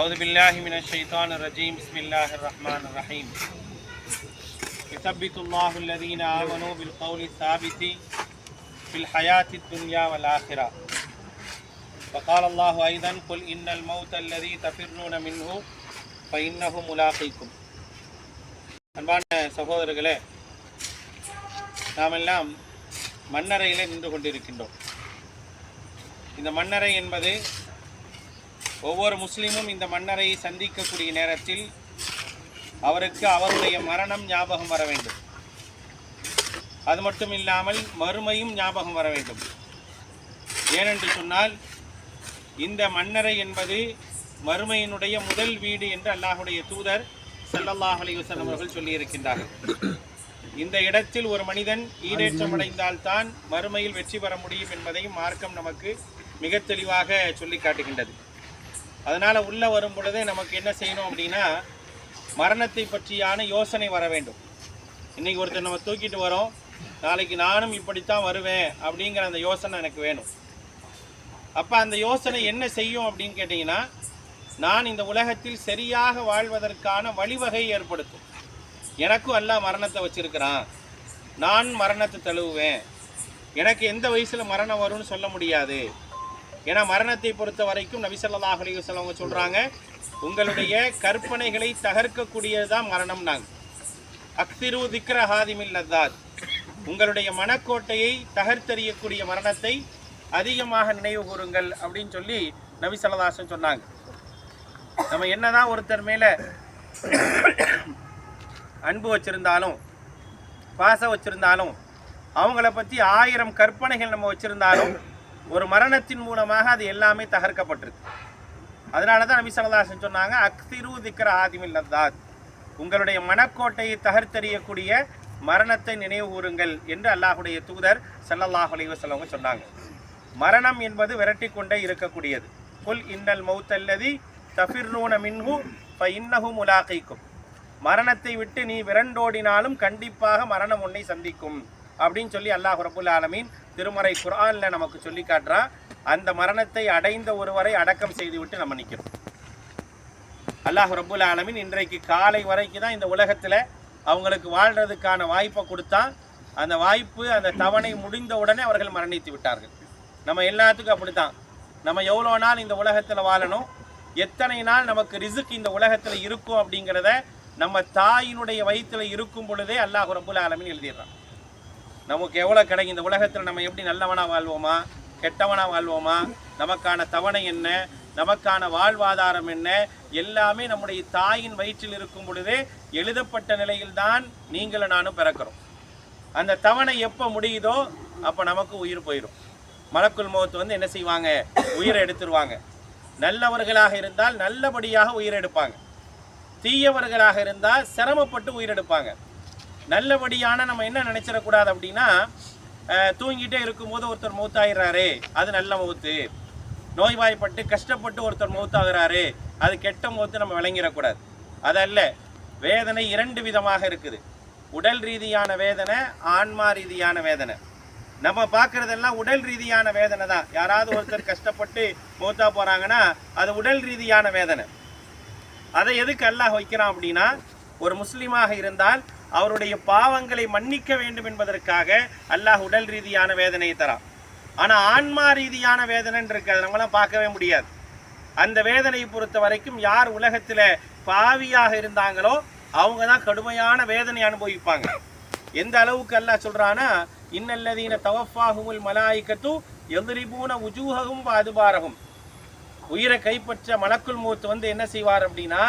أعوذ بالله من الشيطان الرجيم بسم الله الرحمن الرحيم يثبت الله الذين آمنوا بالقول الثابت في الحياة الدنيا والآخرة وقال الله أيضا قل إن الموت الذي تفرون منه فإنه ملاقيكم. அன்பான சகோதரர்களே, நாமெல்லாம் மண்ணறையிலே நின்று கொண்டிருக்கின்றோம். இந்த மண்ணறை என்பது ஒவ்வொரு முஸ்லீமும் இந்த மண்ணறையை சந்திக்கக்கூடிய நேரத்தில் அவருக்கு அவருடைய மரணம் ஞாபகம் வர வேண்டும். அது மட்டும் இல்லாமல் மறுமையும் ஞாபகம் வர வேண்டும். ஏனென்று சொன்னால் இந்த மண்ணறை என்பது மறுமையினுடைய முதல் வீடு என்று அல்லாஹுடைய தூதர் ஸல்லல்லாஹு அலைஹி வஸல்லம் அவர்கள் சொல்லியிருக்கின்றார்கள். இந்த இடத்தில் ஒரு மனிதன் ஈடேற்றமடைந்தால்தான் மறுமையில் வெற்றி பெற முடியும் என்பதையும் மார்க்கம் நமக்கு மிக தெளிவாக சொல்லி காட்டுகின்றது. அதனால் உள்ளே வரும் பொழுதே நமக்கு என்ன செய்யணும் அப்படின்னா, மரணத்தை பற்றியான யோசனை வர வேண்டும். இன்றைக்கி ஒருத்தர் நம்ம தூக்கிட்டு வரோம், நாளைக்கு நானும் இப்படித்தான் வருவேன் அப்படிங்கிற அந்த யோசனை எனக்கு வேணும். அப்போ அந்த யோசனை என்ன செய்யும் அப்படின்னு கேட்டிங்கன்னா, நான் இந்த உலகத்தில் சரியாக வாழ்வதற்கான வழிவகை ஏற்படுத்தும். எனக்கும் அல்லாஹ் மரணத்தை வச்சுருக்கிறான், நான் மரணத்தை தழுவுவேன். எனக்கு எந்த வயசில் மரணம் வரும்னு சொல்ல முடியாது. ஏன்னா மரணத்தை பொறுத்த வரைக்கும் நபி ஸல்லல்லாஹு அலைஹி வஸல்லம் அவங்க சொல்கிறாங்க, உங்களுடைய கற்பனைகளை தகர்க்கக்கூடியதுதான் மரணம். நாங்கள் அக்திரு திக்ர ஹாதிமில் லத்தாத், உங்களுடைய மனக்கோட்டையை தகர்த்தெறியக்கூடிய மரணத்தை அதிகமாக நினைவு கூறுங்கள் அப்படின்னு சொல்லி நபி ஸல்லல்லாஹு அலைஹி வஸல்லம் சொன்னாங்க. நம்ம என்னதான் ஒருத்தர் மேலே அன்பு வச்சுருந்தாலும் பாசம் வச்சுருந்தாலும் அவங்கள பற்றி 1000 கற்பனைகள் நம்ம வச்சுருந்தாலும் ஒரு மரணத்தின் மூலமாக அது எல்லாமே தகர்க்கப்பட்டிருக்கு. அதனால தான் நபி ஸல்லல்லாஹு அலைஹி வஸல்லம் சொன்னாங்க, அக்திரு திக்ர ஆதிமில் லத்தாத், உங்களுடைய மனக்கோட்டையை தகர்த்தெறியக்கூடிய மரணத்தை நினைவு கூறுங்கள் என்று அல்லாஹுடைய தூதர் ஸல்லல்லாஹு அலைஹி வஸல்லம் சொன்னாங்க. மரணம் என்பது விரட்டி கொண்டே இருக்கக்கூடியது. குல் இன்னல் மௌத்தல்லதி தஃபிர்ரூன மின்ஹு ஃபஇன்னஹு முலாகீக்கும், மரணத்தை விட்டு நீ விரண்டோடினாலும் கண்டிப்பாக மரணம் உன்னை சந்திக்கும் அப்படின்னு சொல்லி அல்லாஹ் ரப்புல் ஆலமீன் திருமறை குர்ஆனில் நமக்கு சொல்லி காட்டுறான். அந்த மரணத்தை அடைந்த ஒருவரை அடக்கம் செய்துவிட்டு நம்ம நிற்கிறோம். அல்லாஹ் ரப்புல் ஆலமீன் இன்றைக்கு காலை வரைக்கும் தான் இந்த உலகத்தில் அவங்களுக்கு வாழ்கிறதுக்கான வாய்ப்பை கொடுத்தான். அந்த வாய்ப்பு, அந்த தவணை முடிந்த உடனே அவர்கள் மரணித்து விட்டார்கள். நம்ம எல்லாத்துக்கும் அப்படித்தான். நம்ம எவ்வளோ நாள் இந்த உலகத்தில் வாழணும், எத்தனை நாள் நமக்கு ரிஸ்க் இந்த உலகத்தில் இருக்கும் அப்படிங்கிறத நம்ம தாயினுடைய வயிற்றில் இருக்கும் பொழுதே அல்லாஹ் ரப்புல் ஆலமீன் எழுதிடுறான். நமக்கு எவ்வளோ கிடைக்கும் இந்த உலகத்தில், நம்ம எப்படி நல்லவனாக வாழ்வோமா கெட்டவனாக வாழ்வோமா, நமக்கான தவணை என்ன, நமக்கான வாழ்வாதாரம் என்ன, எல்லாமே நம்முடைய தாயின் வயிற்றில் இருக்கும் பொழுதே எழுதப்பட்ட நிலையில்தான் நீங்களும் நானும் பிறக்கிறோம். அந்த தவணை எப்போ முடியுதோ அப்போ நமக்கு உயிர் போயிடும். மலக்குல் மௌத் வந்து என்ன செய்வாங்க, உயிரை எடுத்துருவாங்க. நல்லவர்களாக இருந்தால் நல்லபடியாக உயிரெடுப்பாங்க, தீயவர்களாக இருந்தால் சிரமப்பட்டு உயிரெடுப்பாங்க. நல்லபடியான நம்ம என்ன நினச்சிடக்கூடாது அப்படின்னா, தூங்கிட்டே இருக்கும்போது ஒருத்தர் மௌத்தாகிறாரு அது நல்ல மௌத்து, நோய்வாய்ப்பட்டு கஷ்டப்பட்டு ஒருத்தர் மௌத்தாகிறாரு அது கெட்ட மௌத்து நம்ம விளங்கிடக்கூடாது. அதல்ல, வேதனை 2 விதமாக இருக்குது. உடல் ரீதியான வேதனை, ஆன்மா ரீதியான வேதனை. நம்ம பார்க்குறதெல்லாம் உடல் ரீதியான வேதனை தான். யாராவது ஒருத்தர் கஷ்டப்பட்டு மௌத்தா போகிறாங்கன்னா அது உடல் ரீதியான வேதனை. அதை எதுக்கு அல்லாஹ் வைக்கிறான் அப்படின்னா, ஒரு முஸ்லீமாக இருந்தால் அவருடைய பாவங்களை மன்னிக்க வேண்டும் என்பதற்காக அல்லாஹ் உடல் ரீதியான வேதனையை தரான். ஆனால் ஆன்மா ரீதியான வேதனைன்னு இருக்கு, அதை நம்மளாம் பார்க்கவே முடியாது. அந்த வேதனையை பொறுத்த வரைக்கும் யார் உலகத்தில் பாவியாக இருந்தாங்களோ அவங்க தான் கடுமையான வேதனை அனுபவிப்பாங்க. எந்த அளவுக்கு அல்லாஹ் சொல்கிறான்னா, இன்னல்லதீன தவஃபாஹுமுல் மலாயிகத்து யத்ரிபூன வுஜூஹஹும் வஅதுபாரஹும், உயிரை கைப்பற்ற மலக்குல் மௌத் வந்து என்ன செய்வார் அப்படின்னா,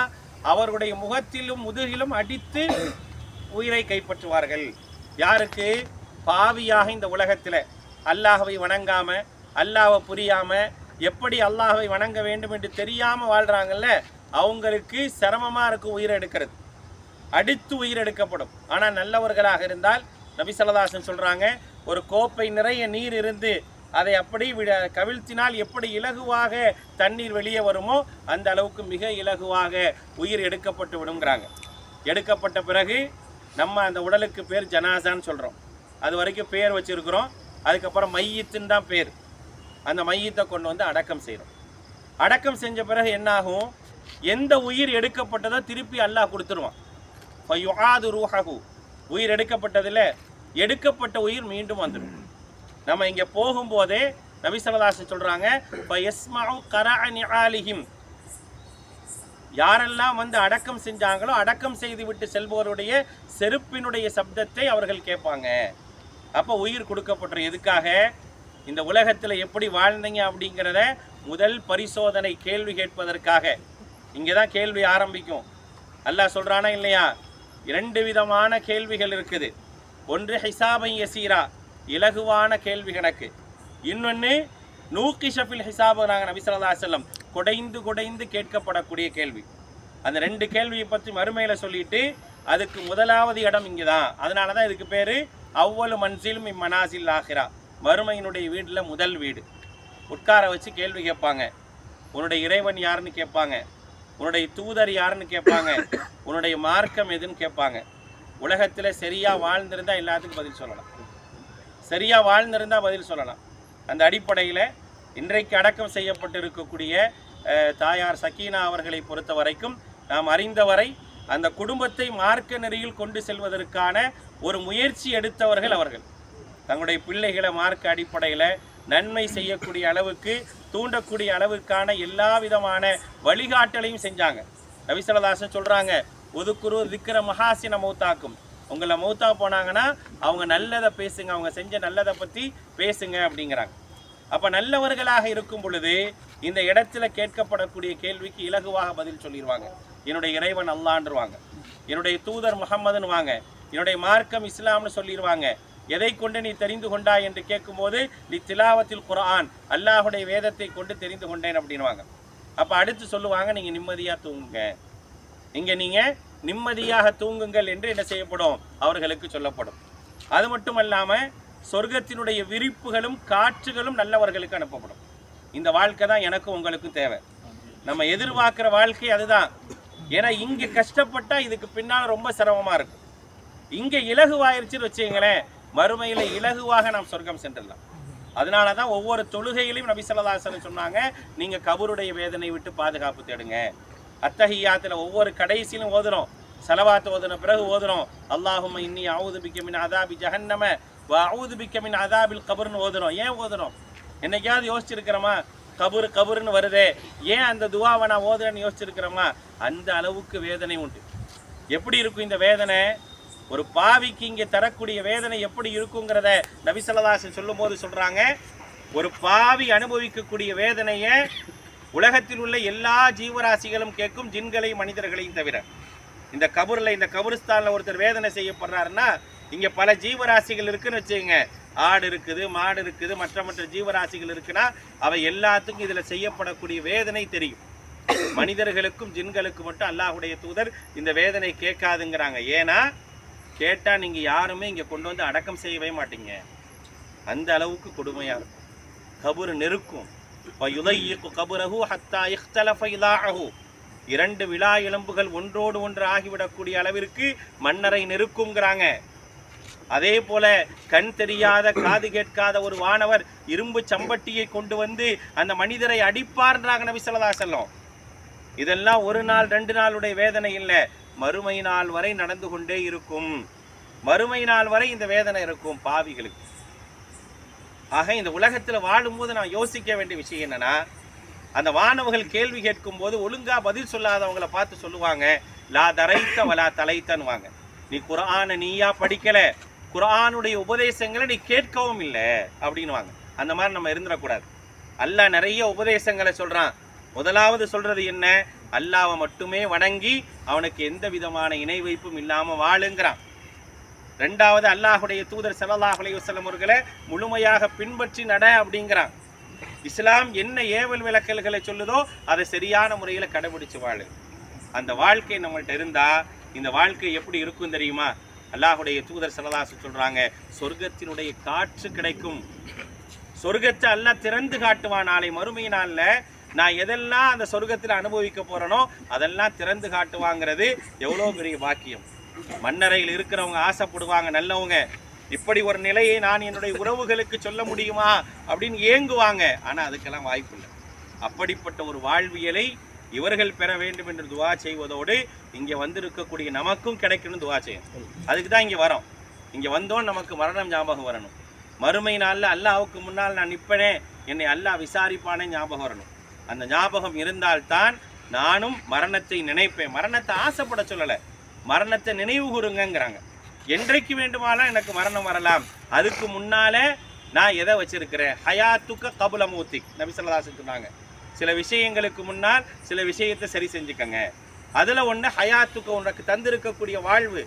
அவருடைய முகத்திலும் முதுகிலும் அடித்து உயிரை கைப்பற்றுவார்கள். யாருக்கு? பாவியாக இந்த உலகத்தில் அல்லாஹ்வை வணங்காம, அல்லாஹ்வை புரியாம, எப்படி அல்லாஹ்வை வணங்க வேண்டும் என்று தெரியாமல் வாழ்கிறாங்கல்ல, அவங்களுக்கு சிரமமாக இருக்கும் உயிரை எடுக்கிறது, அடித்து உயிர் எடுக்கப்படும். ஆனால் நல்லவர்களாக இருந்தால் நபி ஸல்லல்லாஹு அலைஹி வஸல்லம் சொல்கிறாங்க, ஒரு கோப்பை நிறைய நீர் இருந்து அதை அப்படி கவிழ்த்தினால் எப்படி இலகுவாக தண்ணீர் வெளியே வருமோ அந்த அளவுக்கு மிக இலகுவாக உயிர் எடுக்கப்பட்டு விடுங்கிறாங்க. எடுக்கப்பட்ட பிறகு நம்ம அந்த உடலுக்கு பேர் ஜனாசான்னு சொல்கிறோம். அது வரைக்கும் பேர் வச்சுருக்கிறோம். அதுக்கப்புறம் மையத்துன்னு தான் பேர். அந்த மையத்தை கொண்டு வந்து அடக்கம் செய்கிறோம். அடக்கம் செஞ்ச பிறகு என்னாகும், எந்த உயிர் எடுக்கப்பட்டதோ திருப்பி அல்லாஹ் கொடுத்துருவான். ஃபயுஆது ரூஹஹு, உயிர் எடுக்கப்பட்டதில் எடுக்கப்பட்ட உயிர் மீண்டும் வந்துடும். நம்ம இங்கே போகும்போதே நபி ஸல்லல்லாஹு அலைஹி சொல்கிறாங்க, ஃபயஸ்மஉ கரஅ நிஆலிஹிம், யாரெல்லாம் வந்து அடக்கம் செஞ்சாங்களோ அடக்கம் செய்து விட்டு செல்பவருடைய செருப்பினுடைய சப்தத்தை அவர்கள் கேட்பாங்க. அப்போ உயிர் கொடுக்கப்பட்டுரும். எதுக்காக? இந்த உலகத்தில் எப்படி வாழ்ந்தீங்க அப்படிங்கிறத முதல் பரிசோதனை கேள்வி கேட்பதற்காக. இங்கே தான் கேள்வி ஆரம்பிக்கும். அல்லாஹ் சொல்கிறானா இல்லையா? 2 விதமான கேள்விகள் இருக்குது. ஒன்று ஹிசாபை யசீரா, இலகுவான கேள்வி கணக்கு. இன்னொன்று நூகிஷஃபில் ஹிசாபு, நாங்கள் நபி ஸல்லல்லாஹு அலைஹி வஸல்லம் குடைந்து கேட்கப்படக்கூடிய கேள்வி. அந்த 2 கேள்வியை பற்றி மறுமையில் சொல்லிட்டு அதுக்கு முதலாவது இடம் இங்கே தான். அதனால தான் இதுக்கு பேர் அவ்வளவு மன்சிலும் இம்மனாசில் ஆகிரா, மறுமையினுடைய வீட்டில் முதல் வீடு. உட்கார வச்சு கேள்வி கேட்பாங்க. உன்னுடைய இறைவன் யாருன்னு கேட்பாங்க, உன்னுடைய தூதர் யாருன்னு கேட்பாங்க, உன்னுடைய மார்க்கம் எதுன்னு கேட்பாங்க. உலகத்தில் சரியாக வாழ்ந்திருந்தால் எல்லாத்துக்கும் பதில் சொல்லலாம், சரியாக வாழ்ந்திருந்தால் பதில் சொல்லலாம். அந்த அடிப்படையில் இன்றைக்கு அடக்கம் செய்யப்பட்டு இருக்கக்கூடிய தாயார் சக்கீனா அவர்களை பொறுத்த வரைக்கும் நாம் அறிந்தவரை அந்த குடும்பத்தை மார்க்க நெறியில் கொண்டு செல்வதற்கான ஒரு முயற்சி எடுத்தவர்கள் அவர்கள். தங்களுடைய பிள்ளைகளை மார்க்க அடிப்படையில் நன்மை செய்யக்கூடிய அளவுக்கு தூண்டக்கூடிய அளவுக்கான எல்லா விதமான வழிகாட்டலையும் செஞ்சாங்க. நபி ஸல்லல்லாஹு அலைஹி வஸல்லம் சொல்கிறாங்க, ஒதுக்குரு திக்ர மஹாசின மௌத்தாக்கும், உங்களை மௌத்தா போனாங்கன்னா அவங்க நல்லதை பேசுங்க, அவங்க செஞ்ச நல்லதை பற்றி பேசுங்க அப்படிங்கிறாங்க. அப்போ நல்லவர்களாக இருக்கும் பொழுது இந்த இடத்துல கேட்கப்படக்கூடிய கேள்விக்கு இலகுவாக பதில் சொல்லிடுவாங்க. என்னுடைய இறைவன் அல்லான்றுவாங்க, என்னுடைய தூதர் முஹம்மதுன்னு வாங்க, என்னுடைய மார்க்கம் இஸ்லாம்னு சொல்லிடுவாங்க. எதை கொண்டு நீ தெரிந்து கொண்டாய் என்று கேட்கும்போது நீ திலாவத்தில் குர்ஆன், அல்லாஹுடைய வேதத்தை கொண்டு தெரிந்து கொண்டேன் அப்படின்வாங்க. அப்போ அடுத்து சொல்லுவாங்க, நீங்கள் நிம்மதியாக தூங்குங்க, நீங்கள் நிம்மதியாக தூங்குங்கள் என்று என்ன செய்யப்படும்? அவர்களுக்கு சொல்லப்படும். அது மட்டும் இல்லாமல் சொர்க்கத்தினுடைய விரிப்புகளும் காற்றுகளும் நல்லவர்களுக்கு அனுப்பப்படும். இந்த வாழ்க்கை தான் எனக்கும் உங்களுக்கும் தேவை. நம்ம எதிர்பார்க்குற வாழ்க்கை அதுதான். ஏன்னா இங்கே கஷ்டப்பட்டா இதுக்கு பின்னால் ரொம்ப சிரமமாக இருக்கும். இங்கே இலகுவாயிருச்சுன்னு வச்சுங்களேன், மறுமையில் இலகுவாக நாம் சொர்க்கம் சென்றுடலாம். அதனால தான் ஒவ்வொரு தொழுகையிலையும் நபி ஸல்லல்லாஹு அலைஹி வஸல்லம் சொன்னாங்க, நீங்கள் கபருடைய வேதனை விட்டு பாதுகாப்பு தேடுங்க. அத்தஹியாத்தில் ஒவ்வொரு கடைசியிலும் ஓதுறோம், சலவாத் ஓதுன பிறகு ஓதுறோம், அல்லாஹும்ம இன்னி அஊது பிக்க மின் அதாபி ஜஹன்னம வ அஊது பிக்க மின் அதாபில் கபர்னு ஓதுறோம். ஏன் ஓதுறோம்? என்னைக்காவது யோசிச்சிருக்கிறோமா? கபருன்னு வருதே, ஏன் அந்த துவாவை நான் ஓதுறேன்னு யோசிச்சிருக்கிறோமா? அந்த அளவுக்கு வேதனை உண்டு. எப்படி இருக்கும் இந்த வேதனை? ஒரு பாவிக்கு இங்கே தரக்கூடிய வேதனை எப்படி இருக்குங்கிறத நபி ஸல்லல்லாஹு அலைஹி வஸல்லம் சொல்லும் போது சொல்கிறாங்க, ஒரு பாவி அனுபவிக்கக்கூடிய வேதனையை உலகத்தில் உள்ள எல்லா ஜீவராசிகளும் கேட்கும், ஜின்களையும் மனிதர்களையும் தவிர. இந்த கபூரில், இந்த கபூரிஸ்தானில் ஒருத்தர் வேதனை செய்யப்படுறாருன்னா இங்கே பல ஜீவராசிகள் இருக்குன்னு வச்சுக்கோங்க. ஆடு இருக்குது, மாடு இருக்குது, மற்ற ஜீவராசிகள் இருக்குன்னா அவை எல்லாத்துக்கும் இதில் செய்யப்படக்கூடிய வேதனை தெரியும். மனிதர்களுக்கும் ஜின்களுக்கு மட்டும் அல்லாஹுடைய தூதர் இந்த வேதனை கேட்காதுங்கிறாங்க. ஏன்னா கேட்டால் நீங்கள் யாருமே இங்கே கொண்டு வந்து அடக்கம் செய்யவே மாட்டீங்க. அந்த அளவுக்கு கொடுமையாக இருக்கும். கபூர் நெருக்கும். கபுரஹு ஹத்தா இஹ்தலஃப இலாஹு, 2 விழா எலும்புகள் ஒன்றோடு ஒன்று ஆகிவிடக்கூடிய அளவிற்கு மன்னரை நெருக்குங்கிறாங்க. அதே போல கண் தெரியாத காது கேட்காத ஒரு வானவர் இரும்பு சம்பட்டியை கொண்டு வந்து அந்த மனிதரை அடிப்பார்ன்றாங்க நபி ஸல்லல்லாஹு அலைஹி வஸல்லம். இதெல்லாம் ஒரு நாள் 2 நாளுடைய வேதனை இல்லை, மறுமை நாள் வரை நடந்து கொண்டே இருக்கும். மறுமை நாள் வரை இந்த வேதனை இருக்கும் பாவிகளுக்கு. ஆக இந்த உலகத்தில் வாழும்போது நான் யோசிக்க வேண்டிய விஷயம் என்னன்னா, அந்த வானவர்கள் கேள்வி கேட்கும் போது ஒழுங்கா பதில் சொல்லாதவங்களை பார்த்து சொல்லுவாங்க, லா தரைத்த வலா தலைத்தன்னுவாங்க. நீ குர்ஆனை நீயா படிக்கல, குர்ஆனுடைய உபதேசங்களை நீ கேட்கவும் இல்லை அப்படின்வாங்க. அந்த மாதிரி நம்ம இருந்துடக்கூடாது. அல்லாஹ் நிறைய உபதேசங்களை சொல்றான். முதலாவது சொல்றது என்ன? அல்லாஹ்வை மட்டுமே வணங்கி அவனுக்கு எந்த விதமான இணை வைப்பும் இல்லாம வாழுங்கிறான். ரெண்டாவது அல்லாஹுடைய தூதர் ஸல்லல்லாஹு அலைஹி வஸல்லம் அவர்களை முழுமையாக பின்பற்றி நட அப்படிங்கிறான். இஸ்லாம் என்ன ஏவல் விளக்கல்களை சொல்லுதோ அதை சரியான முறையில் கடைபிடிச்சு வாழு. அந்த வாழ்க்கை நம்மள்கிட்ட இருந்தா இந்த வாழ்க்கை எப்படி இருக்கும் தெரியுமா? அல்லாஹுடைய தூதர் ஸல்லல்லாஹு அலைஹி வஸல்லம் சொல்றாங்க, சொர்க்கத்தினுடைய காற்று கிடைக்கும். சொர்க்கத்தை அல்லாஹ் திறந்து காட்டுவான். நாளை மறுமை நாள்ல நான் எதெல்லாம் அந்த சொர்க்கத்தில் அனுபவிக்க போறேனோ அதெல்லாம் திறந்து காட்டுவாங்கிறது எவ்வளோ பெரிய பாக்கியம். மன்னரையில் இருக்கிறவங்க ஆசைப்படுவாங்க, நல்லவங்க, இப்படி ஒரு நிலையை நான் என்னுடைய உறவுகளுக்கு சொல்ல முடியுமா அப்படின்னு ஏங்குவாங்க. ஆனால் அதுக்கெல்லாம் வாய்ப்பு இல்லை. அப்படிப்பட்ட ஒரு வாழ்வியலை இவர்கள் பெற வேண்டும் என்று துவா செய்வதோடு இங்கே வந்திருக்கக்கூடிய நமக்கும் கிடைக்கணும் துவா செய்யணும். அதுக்கு தான் இங்கே வரோம். இங்கே வந்தோம் நமக்கு மரணம் ஞாபகம் வரணும். மறுமை நாளில் அல்லாஹ்வுக்கு முன்னால் நான் நிற்பனே, என்னை அல்லாஹ் விசாரிப்பானே ஞாபகம் வரணும். அந்த ஞாபகம் இருந்தால்தான் நானும் மரணத்தை நினைப்பேன். மரணத்தை ஆசைப்பட சொல்லலை, மரணத்தை நினைவு கூறுங்கிறாங்க. என்றைக்கு வேண்டுமானால் எனக்கு மரணம் வரலாம், அதுக்கு முன்னாலே நான் எதை வச்சிருக்கிறேன், ஹயாத்துக்க கபுல மூத்திக் நபி ஸல்லல்லாஹு அலைஹி வஸல்லம் சொன்னாங்க. சில விஷயங்களுக்கு முன்னால் சில விஷயத்தை சரி செஞ்சுக்கங்க. அதில் ஒன்று ஹயாத்துக்கு, உனக்கு தந்திருக்கக்கூடிய வாழ்வு,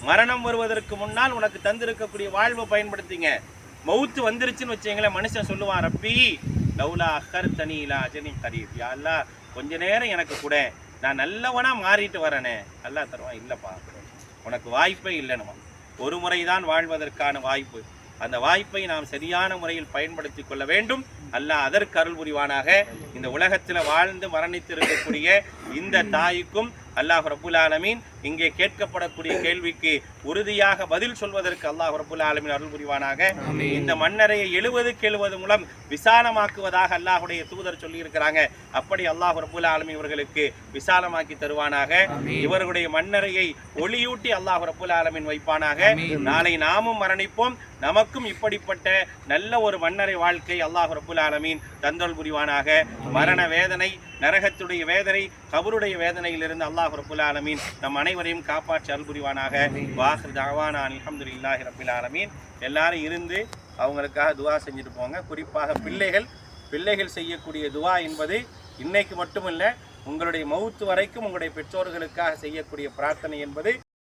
மரணம் வருவதற்கு முன்னால் உனக்கு தந்திருக்கக்கூடிய வாழ்வை பயன்படுத்திங்க. மவுத்து வந்துருச்சுன்னு வச்சுங்களேன், மனுஷன் சொல்லுவான், ரப்பி லவ்லா அஹர்தனி இலா அஜலின் கரீப், யா அல்லாஹ் கொஞ்ச நேரம் எனக்கு கூட, நான் நல்லவனா மாறிட்டு வரேனே. அல்லாஹ் தருவான், இல்லைப்பா உனக்கு வாய்ப்பே இல்லைனுமா. ஒரு முறை தான் வாழ்வதற்கான வாய்ப்பு. அந்த வாய்ப்பை நாம் சரியான முறையில் பயன்படுத்தி கொள்ள வேண்டும். அல்லாஹ் அதற்கு அருள் புரிவானாக. இந்த உலகத்தில் வாழ்ந்து மரணித்து இருக்கக்கூடிய இந்த தாய்க்கும் அல்லாஹ் ரப்புல் ஆலமீன் இங்கே கேட்கப்படக்கூடிய கேள்விக்கு உறுதியாக பதில் சொல்வதற்கு அல்லாஹ் ரப்புல் ஆலமீன் அருள் புரிவானாக. இந்த மண்ணறையை 70 மூலம் விசாலமாக்குவதாக அல்லாஹுடைய தூதர் சொல்லி இருக்கிறாங்க. அப்படி அல்லாஹ் ரப்புல் ஆலமீன் இவர்களுக்கு விசாலமாக்கி தருவானாக. இவர்களுடைய மண்ணறையை ஒளியூட்டி அல்லாஹ் ரப்புல் ஆலமீன் வைப்பானாக. நாளை நாமும் மரணிப்போம், நமக்கும் இப்படிப்பட்ட நல்ல ஒரு மண்ணறை வாழ்க்கை அல்லாஹ் ரப்புல் ஆலமீன் தந்தல் புரிவானாக. மரண வேதனை, நரகத்துடைய வேதனை, கபருடைய வேதனையிலிருந்து அல்லாஹ் ரப்புல் ஆலமீன் நம் அனைவரையும் காப்பாற்றி அருள் புரிவானாக. வாஹிர் தஅவானா அல்ஹம்துலில்லாஹி ரப்பில் ஆலமீன். எல்லாரும் இருந்து அவங்களுக்காக துவா செஞ்சுட்டு போங்க. குறிப்பாக பிள்ளைகள் செய்யக்கூடிய துவா என்பது இன்னைக்கு மட்டுமில்லை, உங்களுடைய மவுத்து வரைக்கும் உங்களுடைய பெற்றோர்களுக்காக செய்யக்கூடிய பிரார்த்தனை என்பது